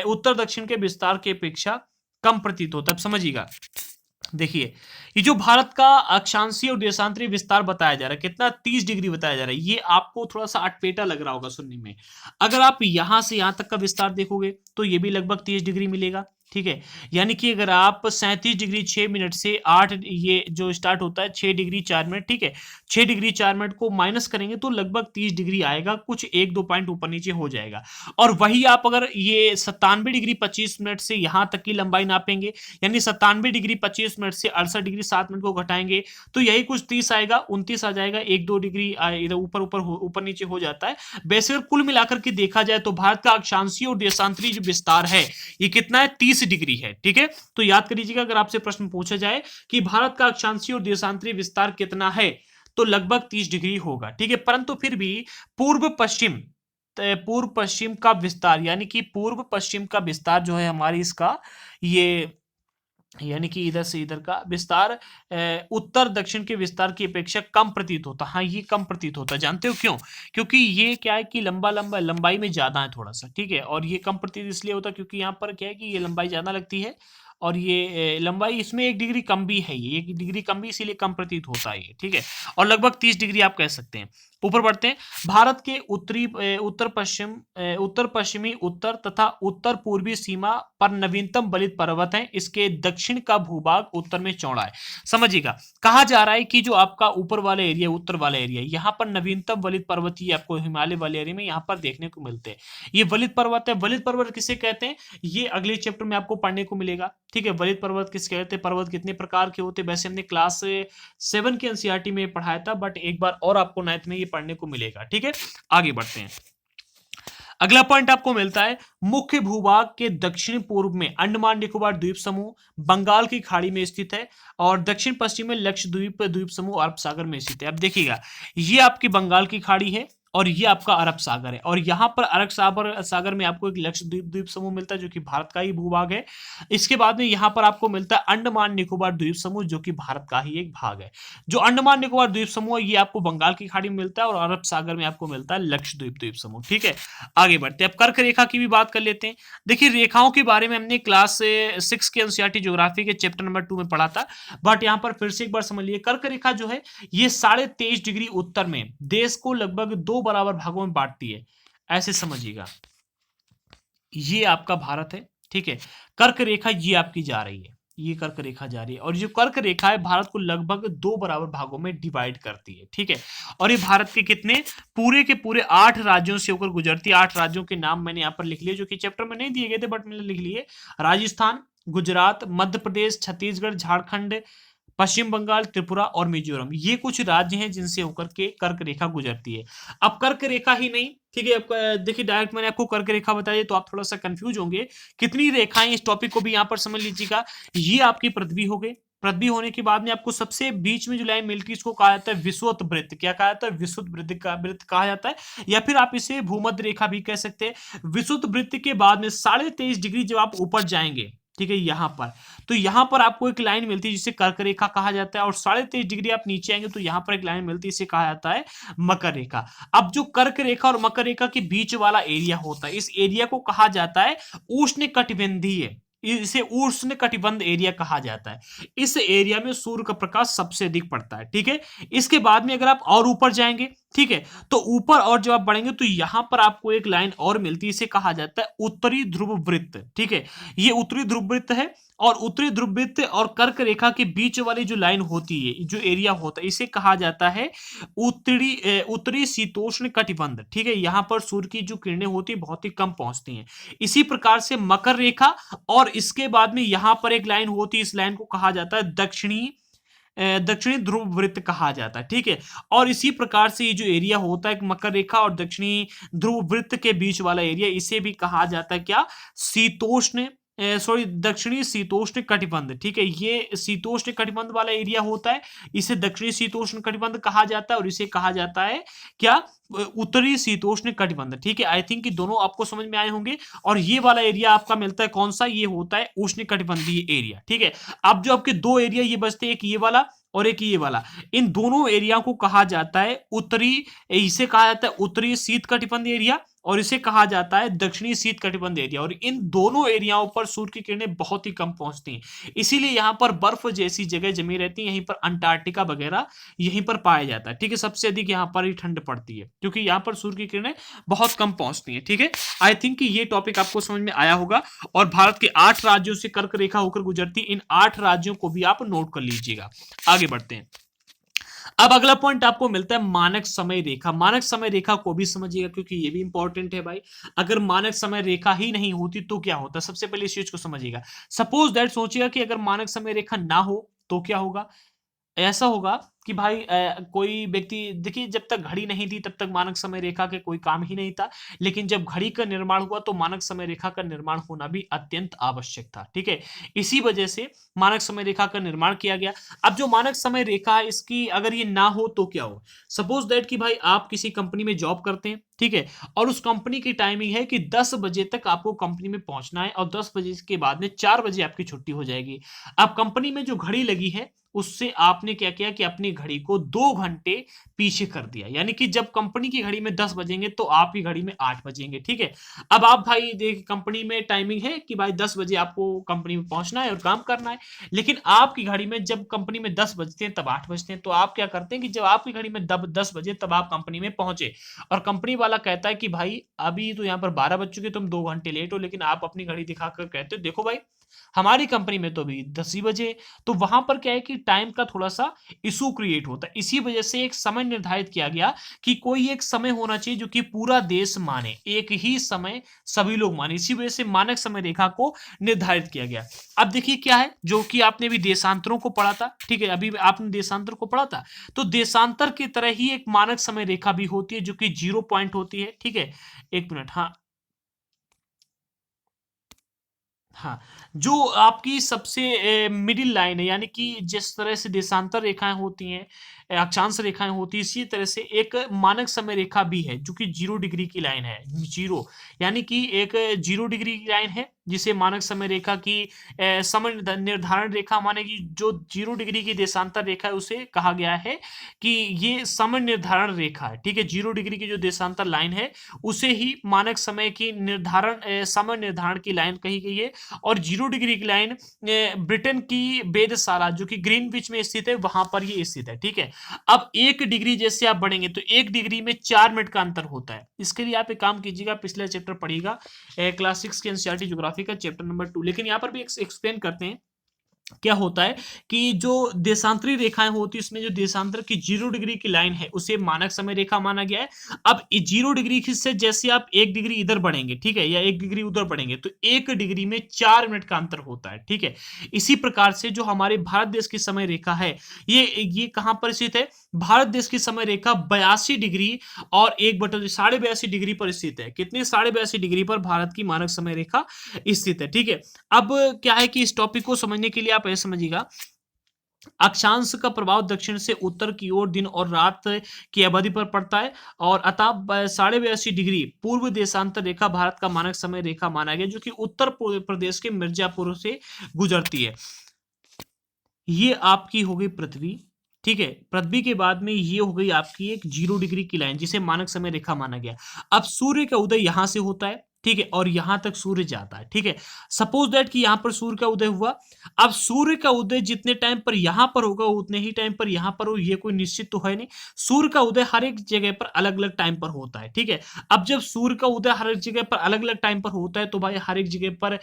उत्तर दक्षिण के विस्तार की अपेक्षा कम प्रतीत होता है। समझिएगा, देखिए ये जो भारत का अक्षांशीय और देशांतरी विस्तार बताया जा रहा है कितना, 30 डिग्री बताया जा रहा है। ये आपको थोड़ा सा अटपेटा लग रहा होगा सुनने में। अगर आप यहां से यहां तक का विस्तार देखोगे तो ये भी लगभग 30 डिग्री मिलेगा। ठीक है, यानी कि अगर आप 37 डिग्री 6 मिनट से 8 ये जो स्टार्ट होता है 6 डिग्री 4 मिनट, ठीक है, 6 डिग्री 4 मिनट को माइनस करेंगे तो लगभग 30 डिग्री आएगा, कुछ 1-2 पॉइंट ऊपर नीचे हो जाएगा। और वही आप अगर ये 97 डिग्री 25 मिनट से यहां तक की लंबाई नापेंगे, यानी 97 डिग्री 25 मिनट से 68 डिग्री 7 मिनट को घटाएंगे तो यही कुछ 30 आएगा, 29 आ जाएगा, 1-2 डिग्री इधर ऊपर नीचे हो जाता है। वैसे अगर कुल मिलाकर के देखा जाए तो भारत का अक्षांशीय और देशांतरी जो विस्तार है ये कितना है, 30 डिग्री है। ठीक है, तो याद कर लीजिएगा अगर आपसे प्रश्न पूछा जाए कि भारत का अक्षांशीय और देशांतरी विस्तार कितना है तो लगभग 30 डिग्री होगा। ठीक है, परंतु फिर भी पूर्व पश्चिम का विस्तार, यानी कि पूर्व पश्चिम का विस्तार जो है हमारी इसका ये, यानी कि इधर से इधर का विस्तार उत्तर दक्षिण के विस्तार की अपेक्षा कम प्रतीत होता है। हाँ, ये कम प्रतीत होता है, जानते हो क्यों? क्योंकि ये क्या है कि लंबाई में ज्यादा है थोड़ा सा। ठीक है, और ये कम प्रतीत इसलिए होता है क्योंकि यहाँ पर क्या है कि ये लंबाई ज्यादा लगती है और ये लंबाई इसमें 1 डिग्री कम भी है, ये 1 डिग्री कम भी इसीलिए कम प्रतीत होता है ये। ठीक है, और लगभग 30 डिग्री आप कह सकते हैं। ऊपर बढ़ते हैं, भारत के उत्तर पश्चिमी उत्तर तथा उत्तर पूर्वी सीमा पर नवीनतम वलित पर्वत है। इसके दक्षिण का भूभाग उत्तर में चौड़ा है। समझिएगा, कहा जा रहा है कि जो आपका ऊपर वाला एरिया, उत्तर वाला एरिया, यहाँ पर नवीनतम वलित पर्वत ही आपको हिमालय वाले एरिया में यहाँ पर देखने को मिलते हैं। ये वलित पर्वत है। वलित पर्वत किसे कहते हैं ये अगले चैप्टर में आपको पढ़ने को मिलेगा। ठीक है, वलित पर्वत किस कहते हैं, पर्वत कितने प्रकार के होते हैं, वैसे हमने क्लास 7 के एनसीईआरटी में पढ़ाया था, बट एक बार और आपको 9th में ये पढ़ने को मिलेगा। ठीक है, आगे बढ़ते हैं। अगला पॉइंट आपको मिलता है, मुख्य भूभाग के दक्षिण पूर्व में अंडमान निकोबार द्वीप समूह बंगाल की खाड़ी में स्थित है और दक्षिण पश्चिम में लक्षद्वीप द्वीप समूह अरब सागर में स्थित है। अब देखिएगा, ये आपकी बंगाल की खाड़ी है और ये आपका अरब सागर है, और यहाँ पर अरब सागर में आपको एक लक्षद्वीप द्वीप समूह मिलता है जो कि भारत का ही भूभाग है। इसके बाद में यहाँ पर आपको मिलता है अंडमान निकोबार द्वीप समूह जो कि भारत का ही एक भाग है। जो अंडमान निकोबार द्वीप समूह ये आपको बंगाल की खाड़ी में मिलता है और अरब सागर में आपको मिलता है लक्षद्वीप द्वीप समूह। ठीक है, आगे बढ़ते हैं, अब कर्क रेखा की भी बात कर लेते हैं। देखिए, रेखाओं के बारे में हमने क्लास 6 के एनसीईआरटी ज्योग्राफी के चैप्टर नंबर 2 में पढ़ा था, बट यहाँ पर फिर से एक बार समझ लीजिए, कर्क रेखा जो है ये 23.5 डिग्री उत्तर में देश को लगभग 2 बराबर भागों में बांटती है। ऐसे समझिएगा, ये आपका भारत है। ठीक है, कर्क रेखा ये आपकी जा रही है, ये कर्क रेखा जा रही है, और जो कर्क रेखा है भारत को लगभग 2 बराबर भागों में डिवाइड करती है। ठीक है, और ये भारत के कितने पूरे के पूरे 8 राज्यों से होकर गुजरती है। 8 राज्यों के नाम मैंने यहाँ पर लिख लिए जो कि चैप्टर में नहीं दिए गए थे, बट मैंने लिख लिए, राजस्थान, गुजरात, मध्य प्रदेश, छत्तीसगढ़, झारखंड, पश्चिम बंगाल, त्रिपुरा और मिजोरम। ये कुछ राज्य हैं जिनसे होकर के कर्क रेखा गुजरती है। अब कर्क रेखा ही नहीं, ठीक है, अब देखिए डायरेक्ट मैंने आपको कर्क रेखा बताई तो आप थोड़ा सा कंफ्यूज होंगे, कितनी रेखाएं, इस टॉपिक को भी यहां पर समझ लीजिएगा। ये आपकी पृथ्वी हो गई, पृथ्वी होने के बाद में आपको सबसे बीच में जो लाइन मिलती है इसको कहा जाता है विषुवत वृत्त। क्या कहा जाता है, विषुवत वृत्त कहा जाता है, या फिर आप इसे भूमध्य रेखा भी कह सकते हैं। विषुवत वृत्त के बाद में 23.5 डिग्री जब आप ऊपर जाएंगे, ठीक है, यहां पर, तो यहां पर आपको एक लाइन मिलती है जिसे कर्क रेखा कहा जाता है, और 23.5 डिग्री आप नीचे आएंगे तो यहां पर एक लाइन मिलती है, इसे कहा जाता है मकर रेखा। अब जो कर्क रेखा और मकर रेखा के बीच वाला एरिया होता है, इस एरिया को कहा जाता है उष्णकटिबंधीय। इसे उष्ण कटिबंध एरिया कहा जाता है। इस एरिया में सूर्य का प्रकाश सबसे अधिक पड़ता है, ठीक है। इसके बाद में अगर आप और ऊपर जाएंगे, ठीक है, तो ऊपर और जब आप बढ़ेंगे तो यहां पर आपको एक लाइन और मिलती है, इसे कहा जाता है उत्तरी ध्रुव वृत्त, ठीक है। ये उत्तरी ध्रुव वृत्त है और उत्तरी ध्रुव वृत्त और कर्क रेखा के बीच वाली जो लाइन होती है, जो एरिया होता है, इसे कहा जाता है उत्तरी शीतोष्ण कटिबंध, ठीक है। यहां पर सूर्य की जो किरणें होती है बहुत ही कम पहुंचती हैं। इसी प्रकार से मकर रेखा और इसके बाद में यहां पर एक लाइन होती है, इस लाइन को कहा जाता है दक्षिणी ध्रुव वृत्त कहा जाता है, ठीक है। और इसी प्रकार से ये जो एरिया होता है मकर रेखा और दक्षिणी ध्रुव वृत्त के बीच वाला एरिया, इसे भी कहा जाता है क्या, शीतोष्ण दक्षिणी शीतोष्ण कटिबंध, ठीक है। ये शीतोष्ण कटिबंध वाला एरिया होता है, इसे दक्षिणी शीतोष्ण कटिबंध कहा जाता है और इसे कहा जाता है क्या, उत्तरी शीतोष्ण कटिबंध, ठीक है। आई थिंक कि दोनों आपको समझ में आए होंगे। और ये वाला एरिया आपका मिलता है कौन सा, ये होता है उष्ण कटिबंधीय एरिया, ठीक है। अब जो आपके दो एरिया ये बचते हैं, एक ये वाला और एक ये वाला, इन दोनों एरिया को कहा जाता है इसे कहा जाता है उत्तरी शीत कटिबंध एरिया और इसे कहा जाता है दक्षिणी शीत कटिबंध एरिया। और इन दोनों एरियाओं पर सूर्य की किरणें बहुत ही कम पहुंचती हैं, इसीलिए यहां पर बर्फ जैसी जगह जमी रहती है। यहीं पर अंटार्कटिका वगैरह यहीं पर पाया जाता है, ठीक है। सबसे अधिक यहां पर ही ठंड पड़ती है क्योंकि यहां पर सूर्य की किरणें बहुत कम पहुंचती हैं, ठीक है। आई थिंक कि ये टॉपिक आपको समझ में आया होगा। और भारत के 8 राज्यों से कर्क रेखा होकर गुजरती, इन 8 राज्यों को भी आप नोट कर लीजिएगा। आगे बढ़ते हैं। अब अगला पॉइंट आपको मिलता है मानक समय रेखा। मानक समय रेखा को भी समझिएगा क्योंकि ये भी इंपॉर्टेंट है भाई। अगर मानक समय रेखा ही नहीं होती तो क्या होता, सबसे पहले इस चीज को समझिएगा। सपोज दैट, सोचिएगा कि अगर मानक समय रेखा ना हो तो क्या होगा। ऐसा होगा कि भाई कोई व्यक्ति, देखिए जब तक घड़ी नहीं थी तब तक मानक समय रेखा के कोई काम ही नहीं था, लेकिन जब घड़ी का निर्माण हुआ तो मानक समय रेखा का निर्माण होना भी अत्यंत आवश्यक था, ठीक है। इसी वजह से मानक समय रेखा का निर्माण किया गया। अब जो मानक समय रेखा है इसकी अगर ये ना हो तो क्या हो। सपोज दैट कि भाई आप किसी कंपनी में जॉब करते हैं, ठीक है, और उस कंपनी की टाइमिंग है कि 10 बजे तक आपको कंपनी में पहुंचना है और 10 बजे के बाद में 4 बजे आपकी छुट्टी हो जाएगी। अब कंपनी में जो घड़ी लगी है उससे आपने क्या किया कि अपनी घड़ी को 2 घंटे पीछे कर दिया, यानी कि जब कंपनी की घड़ी में 10 बजेंगे तो आपकी घड़ी में 8 बजेंगे, ठीक है। अब आप भाई देख, कंपनी में टाइमिंग है कि भाई 10 बजे आपको कंपनी में पहुंचना है और काम करना है, लेकिन आपकी घड़ी में जब कंपनी में 10 बजते हैं तब 8 बजते हैं। तो आप क्या करते हैं कि जब आपकी घड़ी में 10 बजे तब आप कंपनी में पहुंचे और कंपनी वाला कहता है कि भाई अभी तो यहाँ पर 12 बज चुके, तुम 2 घंटे लेट हो, लेकिन आप अपनी घड़ी दिखाकर कहते हो देखो भाई हमारी कंपनी में तो अभी 10 ही बजे। तो वहां पर क्या है कि टाइम का थोड़ा सा इशू क्रिएट होता है। इसी वजह से एक समय निर्धारित किया गया कि कोई एक समय होना चाहिए जो कि पूरा देश माने, एक ही समय सभी लोग माने। इसी वजह से मानक समय रेखा को निर्धारित किया गया। अब देखिए क्या है, जो कि आपने भी देशांतरों को पढ़ा था, ठीक है, अभी आपने देशांतर को पढ़ा था, तो देशांतर की तरह ही एक मानक समय रेखा भी होती है जो कि 0 पॉइंट होती है, ठीक है। एक मिनट, हाँ हाँ, जो आपकी सबसे मिडिल लाइन है, यानी कि जिस तरह से देशांतर रेखाएं होती हैं, अक्षांश रेखाएं होती है, इसी तरह से एक मानक समय रेखा भी है जो कि 0 डिग्री की लाइन है। 0 यानी कि एक 0 डिग्री की लाइन है जिसे मानक समय रेखा की समय निर्धारण रेखा मानेगी। जो 0 डिग्री की देशांतर रेखा है उसे कहा गया है कि ये समय निर्धारण रेखा है, ठीक है। 0 डिग्री की जो देशांतर लाइन है उसे ही मानक समय की समय निर्धारण की लाइन कही गई है। और 0 डिग्री की लाइन ब्रिटेन की वेधशाला जो कि ग्रीनविच में स्थित है वहां पर ये स्थित है, ठीक है। अब 1 डिग्री जैसे आप बढ़ेंगे तो 1 डिग्री में 4 मिनट का अंतर होता है। इसके लिए आप एक काम कीजिएगा, पिछला चैप्टर पढ़िएगा, क्लास 6 के एनसीईआरटी ज्योग्राफी का चैप्टर नंबर 2। लेकिन यहाँ पर भी एक्सप्लेन करते हैं क्या होता है कि जो देशांतरी रेखाएं होती है इसमें जो देशांतर की 0 डिग्री की लाइन है उसे मानक समय रेखा माना गया है। अब 0 डिग्री से जैसे आप 1 डिग्री इधर बढ़ेंगे, ठीक है, या 1 डिग्री उधर बढ़ेंगे तो 1 डिग्री में 4 मिनट का अंतर होता है, ठीक है। इसी प्रकार से जो हमारे भारत देश की समय रेखा है ये कहां पर स्थित है, भारत देश की समय रेखा 82 डिग्री और 1/82 डिग्री पर स्थित है। कितने, 82 डिग्री पर भारत की मानक समय रेखा स्थित है, ठीक है। अब क्या है कि इस टॉपिक को समझने के लिए आप ऐसे समझिएगा, अक्षांश का प्रभाव दक्षिण से उत्तर की ओर दिन और रात की अवधि पर पड़ता है और अतः 82 डिग्री पूर्व देशांतर रेखा भारत का मानक समय रेखा माना गया जो कि उत्तर प्रदेश के मिर्जापुर से गुजरती है। ये आपकी हो गई पृथ्वी, ठीक है। पृथ्वी के बाद में ये हो गई आपकी एक 0 डिग्री की लाइन जिसे मानक समय रेखा माना गया। अब सूर्य का उदय यहां से होता है, ठीक है, और यहां तक सूर्य जाता है। ठीक है, सपोज दैट कि यहां पर सूर्य का उदय हुआ। अब सूर्य का उदय जितने टाइम पर यहां पर होगा उतने ही टाइम पर यहां पर हो, ये कोई निश्चित तो है नहीं। सूर्य का उदय हर एक जगह पर अलग अलग टाइम पर होता है। ठीक है, अब जब सूर्य का उदय हर एक जगह पर अलग अलग टाइम पर होता है तो भाई हर एक जगह पर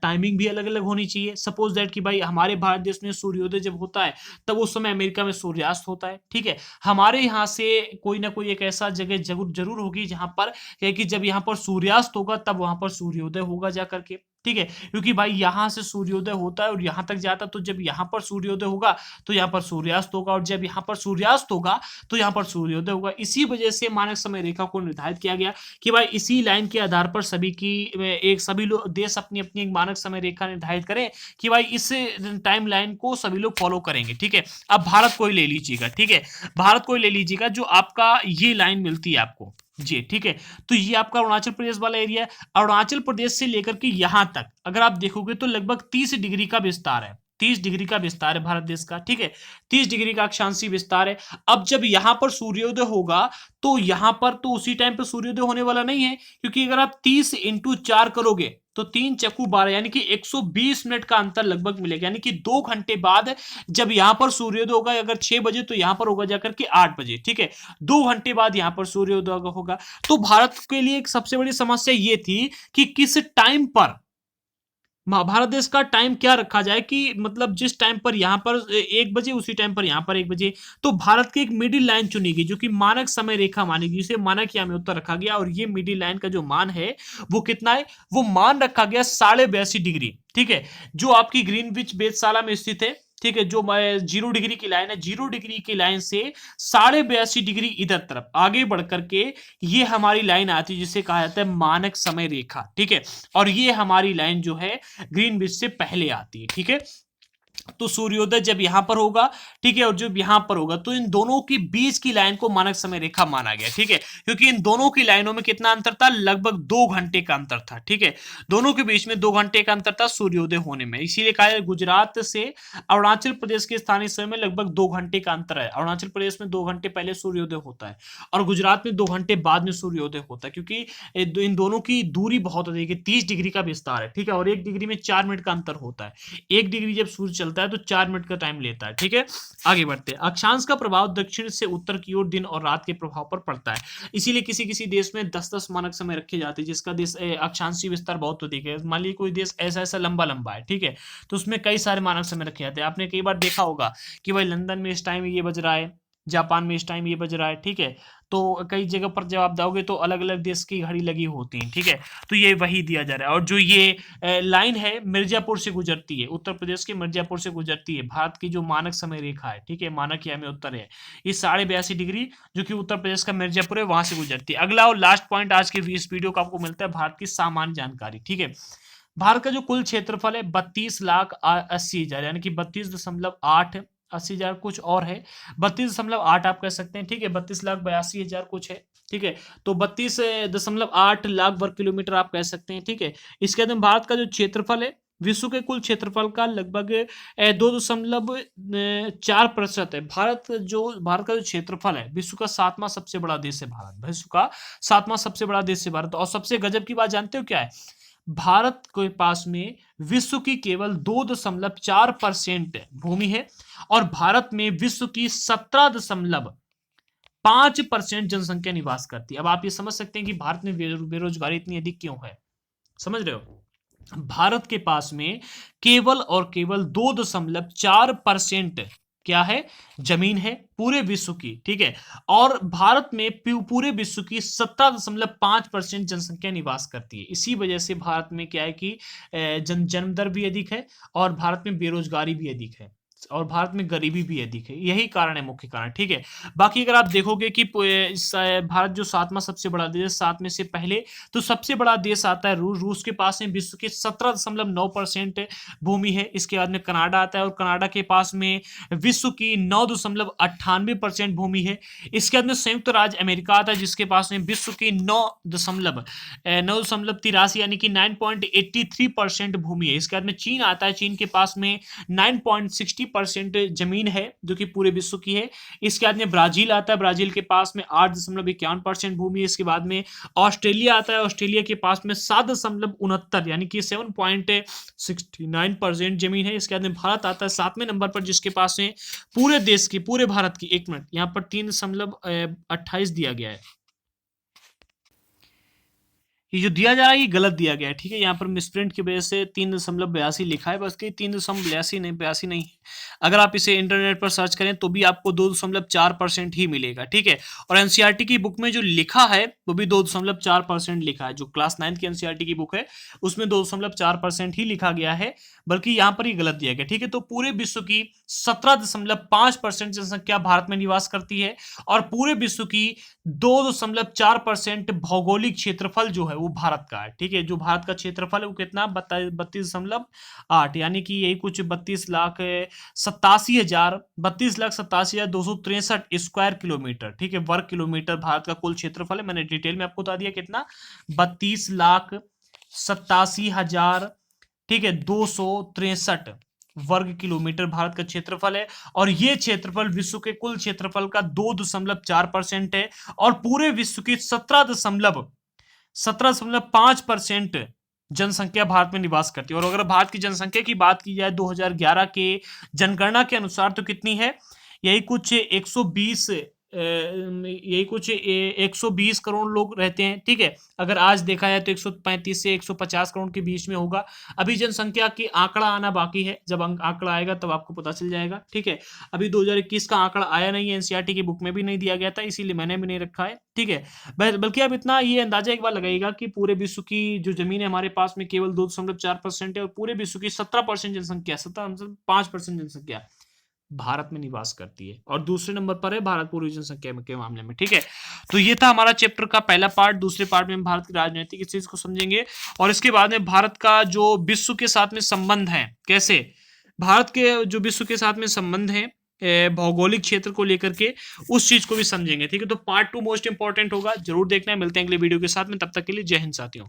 टाइमिंग भी अलग अलग होनी चाहिए। सपोज दैट कि भाई हमारे भारत देश में सूर्योदय जब होता है तब उस समय अमेरिका में सूर्यास्त होता है। ठीक है, हमारे यहाँ से कोई ना कोई एक ऐसा जगह जरूर जरूर होगी जहां पर कि जब यहाँ पर सूर्यास्त होगा तब वहां पर सूर्योदय होगा जा करके। ठीक है, क्योंकि भाई यहां से सूर्योदय होता है और यहां तक जाता है, तो जब यहां पर सूर्योदय होगा तो यहां पर सूर्यास्त होगा, और जब यहां पर सूर्यास्त होगा तो यहां पर सूर्योदय होगा। इसी वजह से मानक समय रेखा को निर्धारित किया गया कि भाई इसी लाइन के आधार पर सभी लोग देश अपनी अपनी एक मानक समय रेखा निर्धारित करें कि भाई इस टाइम लाइन को सभी लोग फॉलो करेंगे। ठीक है, अब भारत को ही ले लीजिएगा। ठीक है, भारत को ही ले लीजिएगा, जो आपका ये लाइन मिलती है आपको जी। ठीक है, तो ये आपका अरुणाचल प्रदेश वाला एरिया है। अरुणाचल प्रदेश से लेकर के यहां तक अगर आप देखोगे तो लगभग 30 डिग्री का विस्तार है। 30 डिग्री का विस्तार है भारत देश का। ठीक है, 30 डिग्री का अक्षांशीय विस्तार है। अब जब यहां पर सूर्योदय होगा तो यहां पर तो उसी टाइम पे सूर्योदय होने वाला नहीं है, क्योंकि अगर आप 30 इंटू 4 करोगे तो 3 चक्कू 12 यानी कि 120 मिनट का अंतर लगभग मिलेगा। यानी कि 2 घंटे बाद जब यहां पर सूर्योदय होगा, अगर 6 बजे तो यहां पर होगा जाकर के 8 बजे। ठीक है, 2 घंटे बाद यहां पर सूर्योदय होगा। तो भारत के लिए एक सबसे बड़ी समस्या ये थी कि किस टाइम पर भारत देश का टाइम क्या रखा जाए, कि मतलब जिस टाइम पर यहां पर 1 बजे उसी टाइम पर यहां पर 1 बजे। तो भारत की एक मिडिल लाइन चुनी गई जो कि मानक समय रेखा मानी गई, जिसे मानक या में उत्तर रखा गया। और ये मिडिल लाइन का जो मान है वो कितना है, वो मान रखा गया 82.5 डिग्री। ठीक है, जो आपकी ग्रीनविच वेधशाला में स्थित है। ठीक है, जो 0 डिग्री की लाइन है, 0 डिग्री की लाइन से 82.5 डिग्री इधर तरफ आगे बढ़ करके ये हमारी लाइन आती है जिसे कहा जाता है मानक समय रेखा। ठीक है, और ये हमारी लाइन जो है ग्रीनविच से पहले आती है। ठीक है, तो सूर्योदय जब यहां पर होगा, ठीक है, और जब यहां पर होगा तो इन दोनों के बीच की लाइन को मानक समय रेखा माना गया। ठीक है, क्योंकि इन दोनों की लाइनों में कितना अंतर था, लगभग 2 घंटे का अंतर था। ठीक है, दोनों के बीच में 2 घंटे का अंतर था सूर्योदय होने में। इसीलिए कहा गुजरात से अरुणाचल प्रदेश के स्थानीय समय में लगभग 2 घंटे का अंतर है। अरुणाचल प्रदेश में 2 घंटे पहले सूर्योदय होता है और गुजरात में 2 घंटे बाद में सूर्योदय होता है, क्योंकि इन दोनों की दूरी बहुत अधिक है, 30 डिग्री का विस्तार है। ठीक है, और 1 डिग्री में 4 मिनट का अंतर होता है। 1 डिग्री जब सूर्य चलता है तो 4 मिनट का टाइम लेता है। ठीक है, आगे बढ़ते हैं। अक्षांश का प्रभाव दक्षिण से उत्तर की ओर दिन और रात के प्रभाव पर पड़ता है। इसीलिए किसी किसी देश में 10-10 मानक समय रखे जाते हैं, जिसका देश अक्षांशीय विस्तार बहुत अधिक है। मान लीजिए कोई देश ऐसा ऐसा लंबा लंबा है। ठीक है, तो उसमें कई सारे मानक समय रखे जाते हैं। आपने कई बार देखा होगा कि भाई लंदन में इस टाइम ये बज रहा है, जापान में इस टाइम ये बज रहा है। ठीक है, तो कई जगह पर जब आप जाओगे तो अलग अलग देश की घड़ी लगी होती है। ठीक है, तो ये वही दिया जा रहा है। और जो ये लाइन है मिर्जापुर से गुजरती है, उत्तर प्रदेश के मिर्जापुर से गुजरती है। भारत की जो मानक समय रेखा है, ठीक है, मानक या में उत्तर है, ये 82.5 डिग्री जो कि उत्तर प्रदेश का मिर्जापुर है वहां से गुजरती है। अगला और लास्ट पॉइंट आज के इस वीडियो का आपको मिलता है भारत की सामान्य जानकारी। ठीक है, भारत का जो कुल क्षेत्रफल है 32,80,000 यानी कि 32.8 80,000 कुछ और है, 32.8 आप कह सकते हैं। ठीक है, 32,82,000 कुछ है। ठीक है, तो 32.8 लाख वर्ग किलोमीटर आप कह सकते हैं। ठीक है, इसके अंदर भारत का जो क्षेत्रफल है विश्व के कुल क्षेत्रफल का लगभग 2.4% है। भारत का जो क्षेत्रफल है, विश्व का 7वां सबसे बड़ा देश है भारत। विश्व का 7वां सबसे बड़ा देश है भारत। और सबसे गजब की बात जानते हो क्या है, भारत के पास में विश्व की केवल 2.4% भूमि है और भारत में विश्व की 17.5% जनसंख्या निवास करती है। अब आप ये समझ सकते हैं कि भारत में बेरोजगारी इतनी अधिक क्यों है। समझ रहे हो, भारत के पास में केवल और केवल 2.4% क्या है, जमीन है पूरे विश्व की। ठीक है, और भारत में पूरे विश्व की 17.5% जनसंख्या निवास करती है। इसी वजह से भारत में क्या है कि जन्म दर भी अधिक है और भारत में बेरोजगारी भी अधिक है और भारत में गरीबी भी अधिक है। यही कारण है, मुख्य कारण। ठीक है, बाकी अगर आप देखोगे कि भारत जो 7वां सबसे बड़ा देश, 7 में से पहले तो सबसे बड़ा देश आता है रूस। रूस के पास में विश्व के 17.9% भूमि है। इसके बाद में कनाडा आता है और कनाडा के पास में विश्व की 9.98% भूमि है। इसके बाद में संयुक्त राज्य अमेरिका आता है जिसके पास में विश्व की 9.83 यानी कि 9.83% भूमि है। इसके बाद में चीन आता है, चीन के पास में 9.60% 83% जमीन है जो कि पूरे विश्व की है। इसके बाद में ब्राजील आता है, ब्राजील के पास में 8.51% भूमि है। इसके बाद में ऑस्ट्रेलिया आता है, ऑस्ट्रेलिया के पास में 7.69 यानी कि 7.69% जमीन है। इसके बाद में भारत आता है 7वें नंबर पर, जिसके पास में पूरे देश की, पूरे भारत की, 1 मिनट, यहाँ पर 3.28 दिया गया है। ये जो दिया जा रहा है ये गलत दिया गया है, ठीक है। यहाँ पर मिसप्रिंट की वजह से 3.82 लिखा है, बस कि 3.82 नहीं, 82 नहीं है। अगर आप इसे इंटरनेट पर सर्च करें तो भी आपको 2.4% ही मिलेगा, ठीक है। और एनसीईआरटी की बुक में जो लिखा है वो भी 2.4% लिखा है। जो क्लास 9 की एनसीईआरटी की बुक है उसमें 2.4% ही लिखा गया है, बल्कि यहाँ पर ही गलत दिया गया, ठीक है। तो पूरे विश्व की 17.5% जनसंख्या भारत में निवास करती है और पूरे विश्व की 2.4% भौगोलिक क्षेत्रफल जो है वो भारत का है, ठीक है। जो भारत का क्षेत्रफल है वो कितना, 32.8, यानी कि यही कुछ 32,87,263 स्क्वायर किलोमीटर, ठीक है, वर्ग किलोमीटर भारत का कुल क्षेत्रफल है। मैंने डिटेल में आपको बता दिया कितना, 32,87,000, ठीक है, 263 वर्ग किलोमीटर भारत का क्षेत्रफल है। और ये क्षेत्रफल विश्व के कुल क्षेत्रफल का 2.4% है और पूरे विश्व की 17.5% जनसंख्या भारत में निवास करती है। और अगर भारत की जनसंख्या की बात की जाए 2011 के जनगणना के अनुसार तो कितनी है, यही कुछ 120 करोड़ लोग रहते हैं, ठीक है। अगर आज देखा जाए तो 135 से 150 करोड़ के बीच में होगा। अभी जनसंख्या की आंकड़ा आना बाकी है, जब आंकड़ा आएगा तब आपको पता चल जाएगा, ठीक है। अभी 2021 का आंकड़ा आया नहीं है, एनसीईआरटी की बुक में भी नहीं दिया गया था, इसीलिए मैंने भी नहीं रखा है, ठीक है। बल्कि अब इतना ये अंदाजा एक बार लगाइएगा कि पूरे विश्व की जो जमीन है हमारे पास में केवल 2.4% है और पूरे विश्व की 17% जनसंख्या, 17.5% जनसंख्या भारत में निवास करती है और दूसरे नंबर पर है भारत पूरी जनसंख्या के मामले में, ठीक है। तो ये था हमारा चैप्टर का पहला पार्ट। दूसरे पार्ट में हम भारत की राजनीतिक इस चीज को समझेंगे और इसके बाद में भारत का जो विश्व के साथ में संबंध है, कैसे भारत के जो विश्व के साथ में संबंध है भौगोलिक क्षेत्र को लेकर के, उस चीज को भी समझेंगे, ठीक है। तो पार्ट 2 मोस्ट इंपॉर्टेंट होगा, जरूर देखना है। मिलते हैं अगले वीडियो के साथ में, तब तक के लिए जय हिंद साथियों।